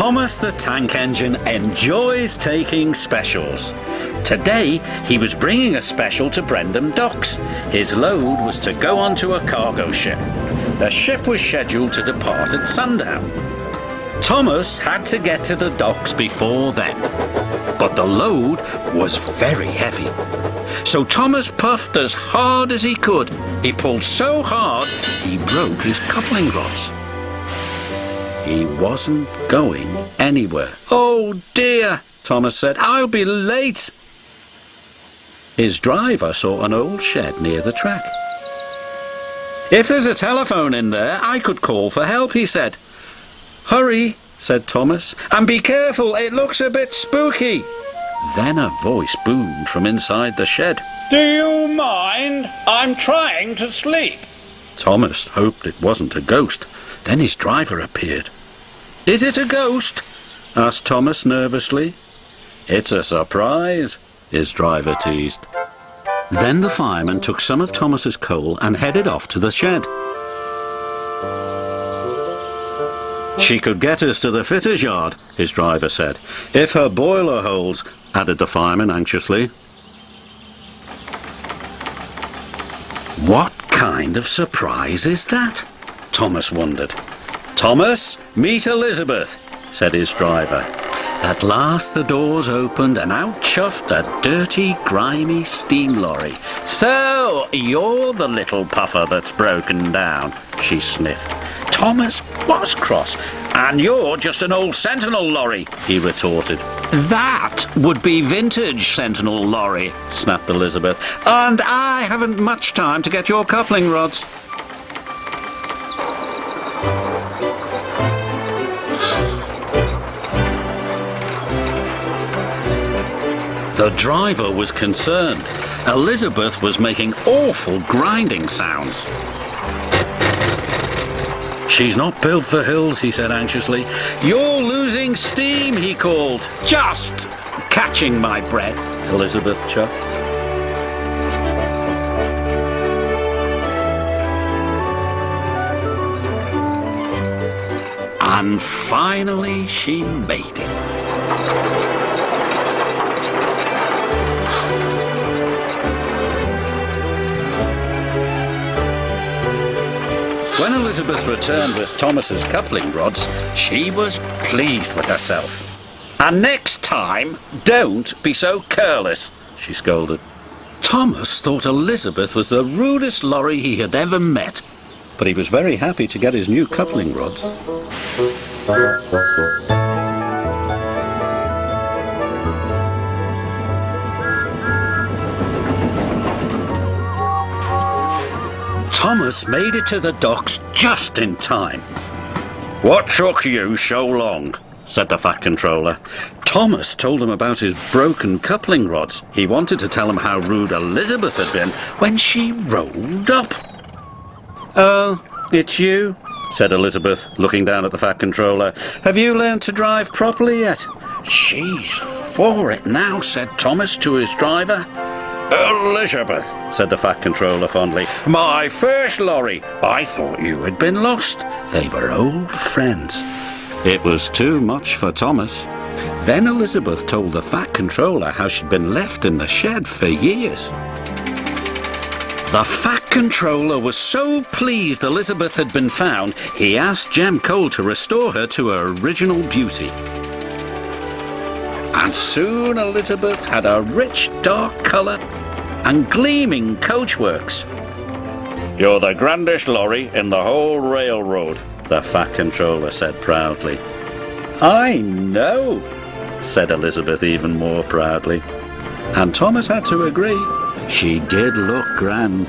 Thomas the Tank Engine enjoys taking specials. Today, he was bringing a special to Brendam Docks. His load was to go onto a cargo ship. The ship was scheduled to depart at sundown. Thomas had to get to the docks before then, but the load was very heavy. So Thomas puffed as hard as he could. He pulled so hard, he broke his coupling rods. He wasn't going anywhere. "Oh dear," Thomas said, "I'll be late." His driver saw an old shed near the track. "If there's a telephone in there, I could call for help," he said. "Hurry," said Thomas, "and be careful, it looks a bit spooky." Then a voice boomed from inside the shed. "Do you mind? I'm trying to sleep." Thomas hoped it wasn't a ghost. Then his driver appeared. "Is it a ghost?" asked Thomas nervously. "It's a surprise," his driver teased. Then the fireman took some of Thomas's coal and headed off to the shed. "She could get us to the fitter's yard," his driver said. "If her boiler holds," added the fireman anxiously. What kind of surprise is that? Thomas wondered. "Thomas, meet Elizabeth," said his driver. At last the doors opened and out chuffed a dirty, grimy steam lorry. "So, you're the little puffer that's broken down," she sniffed. Thomas was cross. "And you're just an old Sentinel lorry," he retorted. "That would be vintage Sentinel lorry," snapped Elizabeth. "And I haven't much time to get your coupling rods." The driver was concerned. Elizabeth was making awful grinding sounds. "She's not built for hills," he said anxiously. "You're losing steam," he called. "Just catching my breath," Elizabeth chuffed. And finally she made it. When Elizabeth returned with Thomas's coupling rods, she was pleased with herself. "And next time, don't be so careless," she scolded. Thomas thought Elizabeth was the rudest lorry he had ever met, but he was very happy to get his new coupling rods. Thomas made it to the docks just in time. "What took you so long?" said the Fat Controller. Thomas told him about his broken coupling rods. He wanted to tell him how rude Elizabeth had been when she rolled up. "Oh, it's you," said Elizabeth, looking down at the Fat Controller. "Have you learned to drive properly yet?" "She's for it now," said Thomas to his driver. "Elizabeth," said the Fat Controller fondly, "my first lorry. I thought you had been lost." They were old friends. It was too much for Thomas. Then Elizabeth told the Fat Controller how she'd been left in the shed for years. The Fat Controller was so pleased Elizabeth had been found, he asked Jem Cole to restore her to her original beauty. And soon Elizabeth had a rich dark colour and gleaming coachworks. "You're the grandest lorry in the whole railroad," the Fat Controller said proudly. "I know," said Elizabeth even more proudly. And Thomas had to agree. She did look grand.